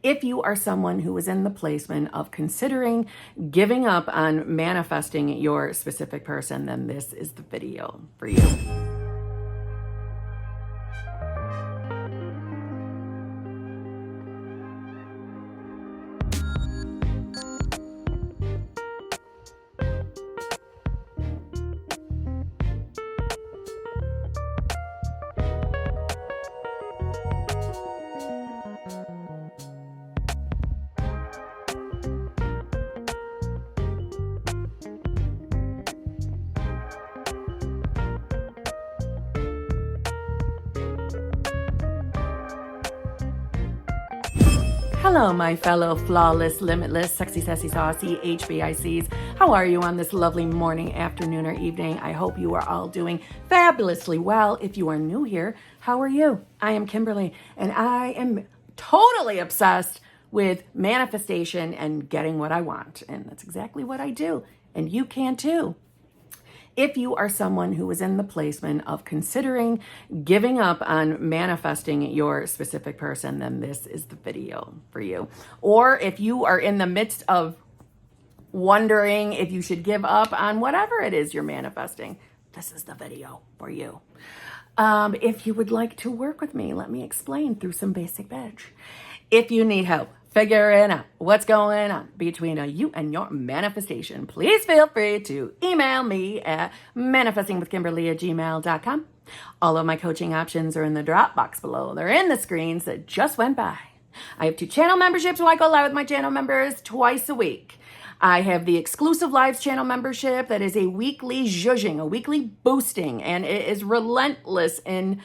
If you are someone who is in the placement of considering giving up on manifesting your specific person, then this is the video for you. Hello, my fellow flawless, limitless, sexy, sassy, saucy HBICs. How are you on this lovely morning, afternoon, or evening? I hope you are all doing fabulously well. If you are new here, how are you? I am Kimberly, and I am totally obsessed with manifestation and getting what I want. And that's exactly what I do. And you can too. If you are someone who is in the placement of considering giving up on manifesting your specific person, then this is the video for you. Or if you are in the midst of wondering if you should give up on whatever it is you're manifesting, this is the video for you. If you would like to work with me, let me explain through some basic bitch. If you need help figuring out what's going on between you and your manifestation, please feel free to email me at manifestingwithkimberly@gmail.com. All of my coaching options are in the drop box below. They're in the screens that just went by. I have 2 channel memberships where I go live with my channel members twice a week. I have the exclusive Lives channel membership that is a weekly zhuzhing, a weekly boosting, and it is relentless in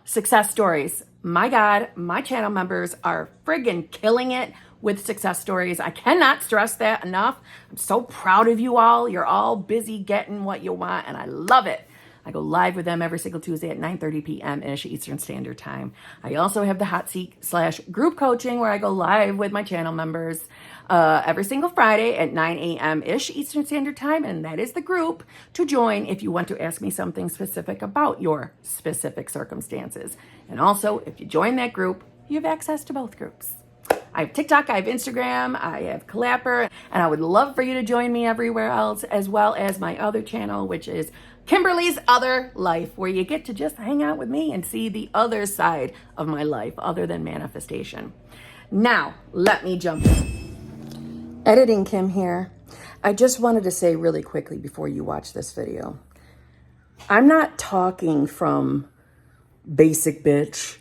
success stories. My God, my channel members are friggin' killing it with success stories. I cannot stress that enough. I'm so proud of you all. You're all busy getting what you want, and I love it. I go live with them every single Tuesday at 9:30 p.m.-ish Eastern Standard Time. I also have the hot seat / group coaching where I go live with my channel members every single Friday at 9 a.m.-ish Eastern Standard Time. And that is the group to join if you want to ask me something specific about your specific circumstances. And also, if you join that group, you have access to both groups. I have TikTok, I have Instagram, I have Clapper, and I would love for you to join me everywhere else, as well as my other channel, which is Kimberly's Other Life, where you get to just hang out with me and see the other side of my life other than manifestation. Now, let me jump in. Editing Kim here. I just wanted to say really quickly before you watch this video, I'm not talking from basic bitch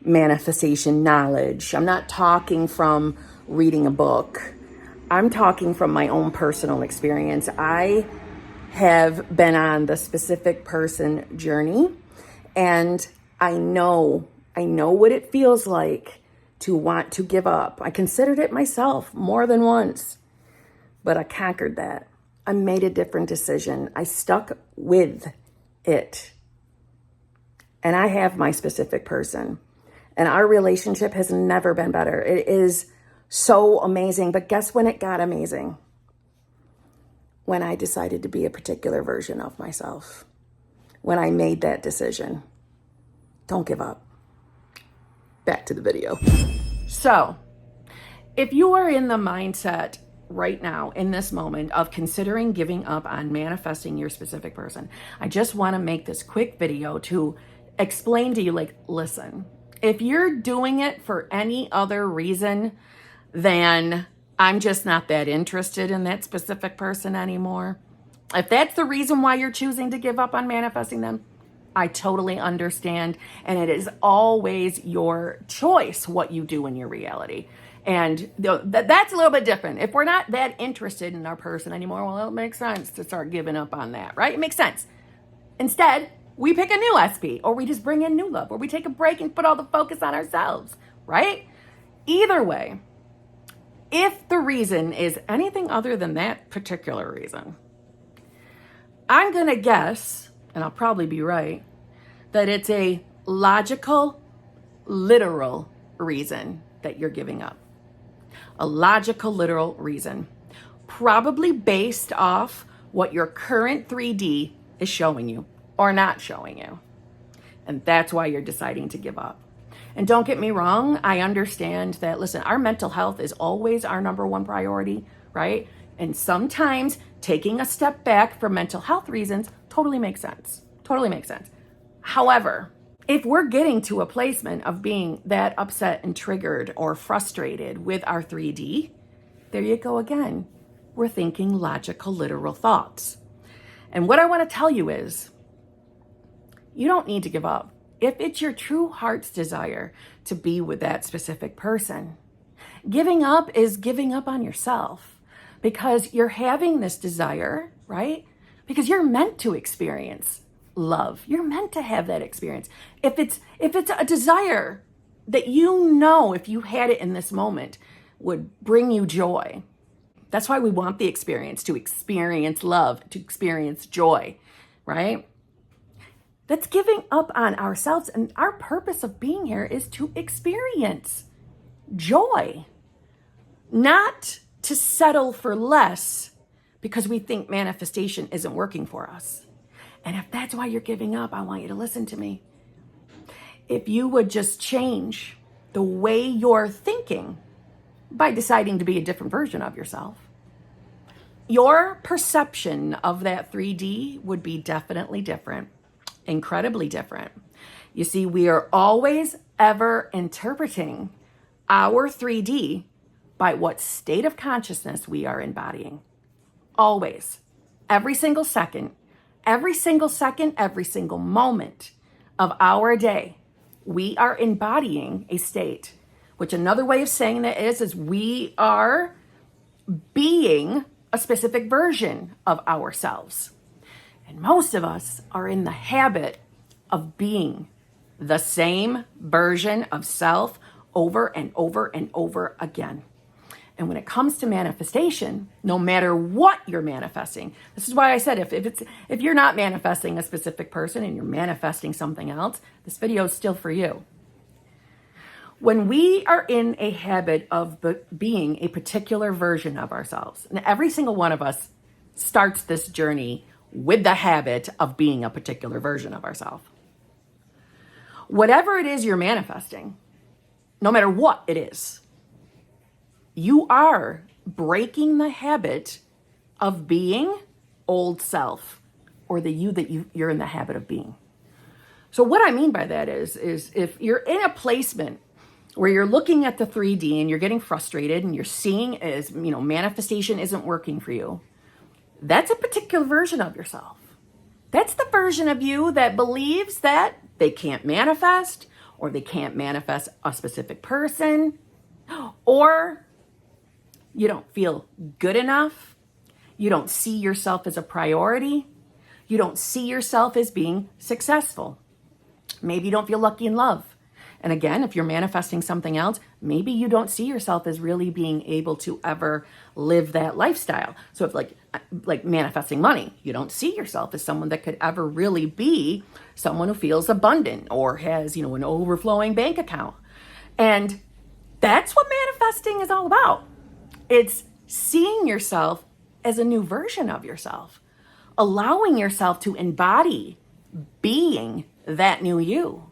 manifestation knowledge. I'm not talking from reading a book. I'm talking from my own personal experience. I have been on the specific person journey, and I know what it feels like to want to give up. I considered it myself more than once, but I conquered that. I made a different decision. I stuck with it. And I have my specific person. And our relationship has never been better. It is so amazing. But guess when it got amazing? When I decided to be a particular version of myself. When I made that decision. Don't give up. Back to the video. So, if you are in the mindset right now, in this moment, of considering giving up on manifesting your specific person, I just want to make this quick video to explain to you, like, listen, if you're doing it for any other reason than I'm just not that interested in that specific person anymore, if that's the reason why you're choosing to give up on manifesting them, I totally understand. And it is always your choice what you do in your reality. And that's a little bit different. If we're not that interested in our person anymore, well, it makes sense to start giving up on that, right? It makes sense. Instead, we pick a new SP, or we just bring in new love, or we take a break and put all the focus on ourselves, right? Either way, if the reason is anything other than that particular reason, I'm going to guess, and I'll probably be right, that it's a logical, literal reason that you're giving up. A logical, literal reason. Probably based off what your current 3D is showing you or not showing you. And that's why you're deciding to give up. And don't get me wrong, I understand that, listen, our mental health is always our number one priority, right? And sometimes taking a step back for mental health reasons totally makes sense. Totally makes sense. However, if we're getting to a placement of being that upset and triggered or frustrated with our 3D, there you go again. We're thinking logical, literal thoughts. And what I want to tell you is, you don't need to give up. If it's your true heart's desire to be with that specific person, giving up is giving up on yourself, because you're having this desire, right? Because you're meant to experience love. You're meant to have that experience. If it's a desire that you know, if you had it in this moment, would bring you joy. That's why we want the experience, to experience love, to experience joy, right? That's giving up on ourselves. And our purpose of being here is to experience joy, not to settle for less because we think manifestation isn't working for us. And if that's why you're giving up, I want you to listen to me. If you would just change the way you're thinking by deciding to be a different version of yourself, your perception of that 3D would be definitely different, incredibly different. You see, we are always ever interpreting our 3D by what state of consciousness we are embodying. Always. Every single second, every single moment of our day, we are embodying a state, which another way of saying that is we are being a specific version of ourselves. And most of us are in the habit of being the same version of self over and over and over again. And when it comes to manifestation, no matter what you're manifesting, this is why I said if you're not manifesting a specific person and you're manifesting something else, this video is still for you. When we are in a habit of being a particular version of ourselves, and every single one of us starts this journey with the habit of being a particular version of ourselves. Whatever it is you're manifesting, no matter what it is, you are breaking the habit of being old self, or the you that you're in the habit of being. So what I mean by that is if you're in a placement where you're looking at the 3D and you're getting frustrated and you're seeing as, manifestation isn't working for you, that's a particular version of yourself. That's the version of you that believes that they can't manifest, or they can't manifest a specific person, or you don't feel good enough. You don't see yourself as a priority. You don't see yourself as being successful. Maybe you don't feel lucky in love. And again, if you're manifesting something else, maybe you don't see yourself as really being able to ever live that lifestyle. So if like manifesting money, you don't see yourself as someone that could ever really be someone who feels abundant or has, an overflowing bank account. And that's what manifesting is all about. It's seeing yourself as a new version of yourself, allowing yourself to embody being that new you.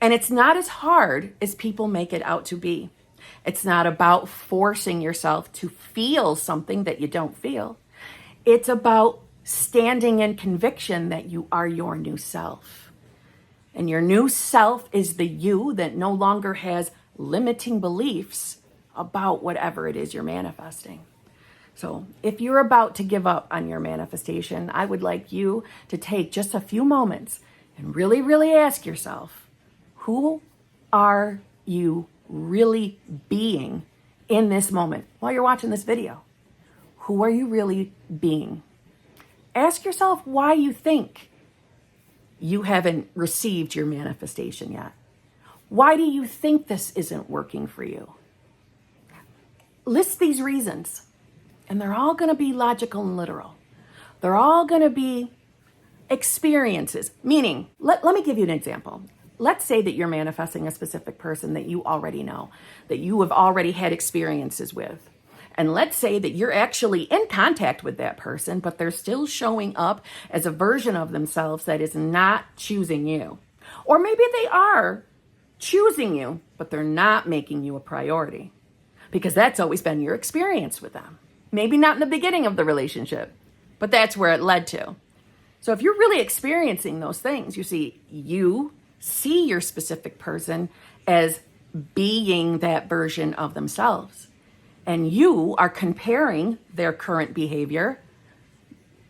And it's not as hard as people make it out to be. It's not about forcing yourself to feel something that you don't feel. It's about standing in conviction that you are your new self. And your new self is the you that no longer has limiting beliefs about whatever it is you're manifesting. So if you're about to give up on your manifestation, I would like you to take just a few moments and really, really ask yourself, who are you really being in this moment while you're watching this video? Who are you really being? Ask yourself why you think you haven't received your manifestation yet. Why do you think this isn't working for you? List these reasons, and they're all going to be logical and literal. They're all going to be experiences, meaning, let me give you an example. Let's say that you're manifesting a specific person that you already know, that you have already had experiences with. And let's say that you're actually in contact with that person, but they're still showing up as a version of themselves that is not choosing you. Or maybe they are choosing you, but they're not making you a priority, because that's always been your experience with them. Maybe not in the beginning of the relationship, but that's where it led to. So if you're really experiencing those things, you see your specific person as being that version of themselves. And you are comparing their current behavior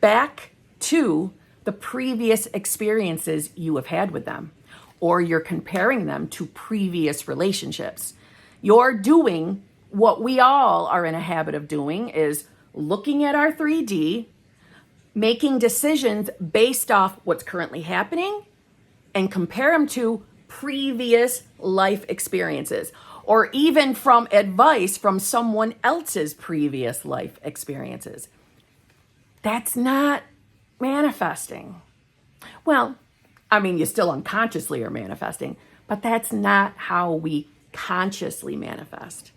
back to the previous experiences you have had with them, or you're comparing them to previous relationships. You're doing what we all are in a habit of doing, is looking at our 3D, making decisions based off what's currently happening, and compare them to previous life experiences, or even from advice from someone else's previous life experiences. That's not manifesting. Well, I mean, you still unconsciously are manifesting, but that's not how we consciously manifest.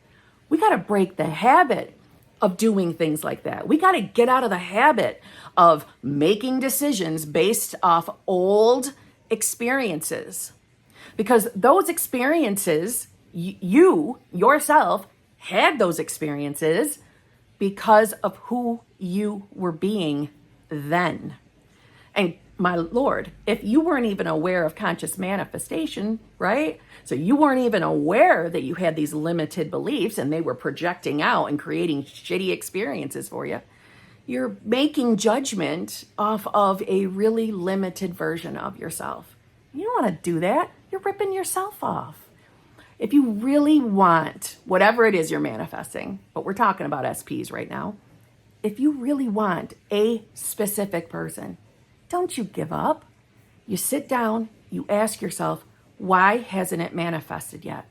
We got to break the habit of doing things like that. We got to get out of the habit of making decisions based off old experiences, because those experiences, you yourself had those experiences because of who you were being then. And my Lord, if you weren't even aware of conscious manifestation, right? So you weren't even aware that you had these limited beliefs and they were projecting out and creating shitty experiences for you. You're making judgment off of a really limited version of yourself. You don't want to do that. You're ripping yourself off. If you really want whatever it is you're manifesting, but we're talking about SPs right now. If you really want a specific person, don't you give up. You sit down, you ask yourself, why hasn't it manifested yet?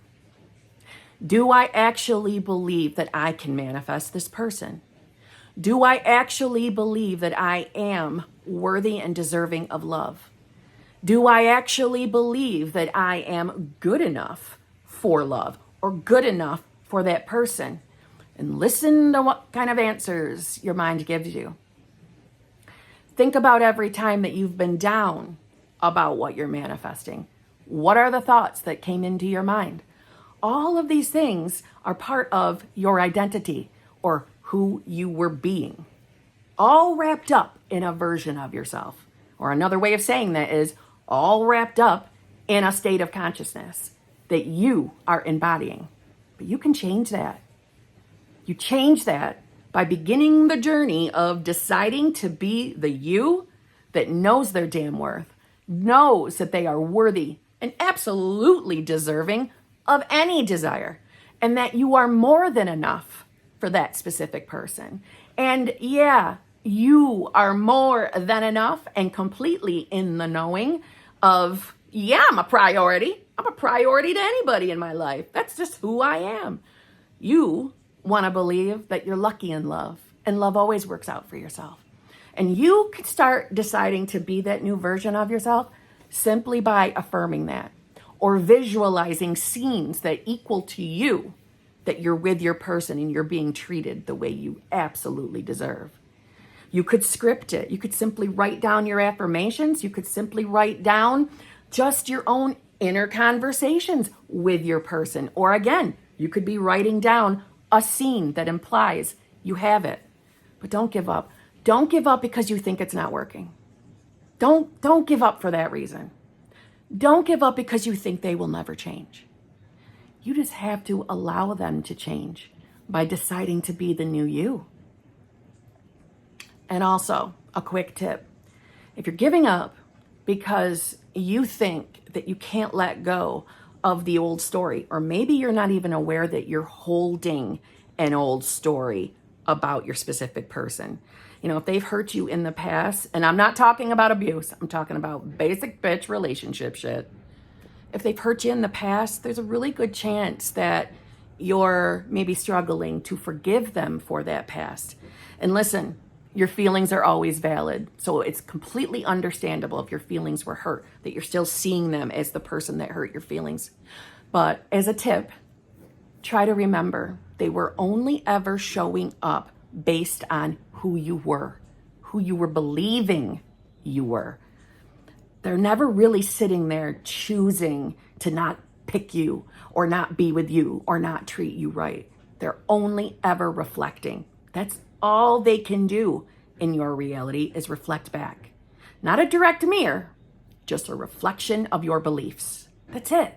Do I actually believe that I can manifest this person? Do I actually believe that I am worthy and deserving of love? Do I actually believe that I am good enough for love or good enough for that person? And listen to what kind of answers your mind gives you. Think about every time that you've been down about what you're manifesting. What are the thoughts that came into your mind? All of these things are part of your identity, or who you were being, all wrapped up in a version of yourself. Or another way of saying that is all wrapped up in a state of consciousness that you are embodying. But you can change that. You change that by beginning the journey of deciding to be the you that knows their damn worth, knows that they are worthy and absolutely deserving of any desire, and that you are more than enough for that specific person. And yeah, you are more than enough and completely in the knowing of, yeah, I'm a priority. I'm a priority to anybody in my life. That's just who I am. You want to believe that you're lucky in love, and love always works out for yourself. And you can start deciding to be that new version of yourself simply by affirming that, or visualizing scenes that equal to you, that you're with your person and you're being treated the way you absolutely deserve. You could script it. You could simply write down your affirmations. You could simply write down just your own inner conversations with your person. Or again, you could be writing down a scene that implies you have it. But don't give up. Don't give up because you think it's not working. Don't give up for that reason. Don't give up because you think they will never change. You just have to allow them to change by deciding to be the new you. And also, a quick tip. If you're giving up because you think that you can't let go of the old story, or maybe you're not even aware that you're holding an old story about your specific person. You know, if they've hurt you in the past, and I'm not talking about abuse, I'm talking about basic bitch relationship shit. If they've hurt you in the past, there's a really good chance that you're maybe struggling to forgive them for that past. And listen, your feelings are always valid. So it's completely understandable if your feelings were hurt, that you're still seeing them as the person that hurt your feelings. But as a tip, try to remember they were only ever showing up based on who you were believing you were. They're never really sitting there choosing to not pick you or not be with you or not treat you right. They're only ever reflecting. That's all they can do in your reality is reflect back. Not a direct mirror, just a reflection of your beliefs. That's it.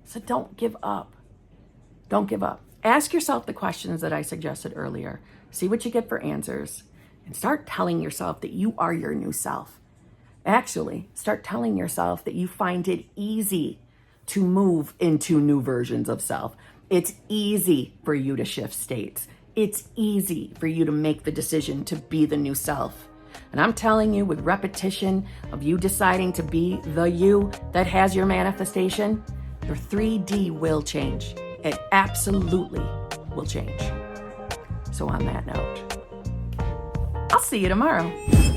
So don't give up. Don't give up. Ask yourself the questions that I suggested earlier. See what you get for answers. And start telling yourself that you are your new self. Actually, start telling yourself that you find it easy to move into new versions of self. It's easy for you to shift states. It's easy for you to make the decision to be the new self. And I'm telling you, with repetition of you deciding to be the you that has your manifestation, your 3D will change. It absolutely will change. So on that note, I'll see you tomorrow.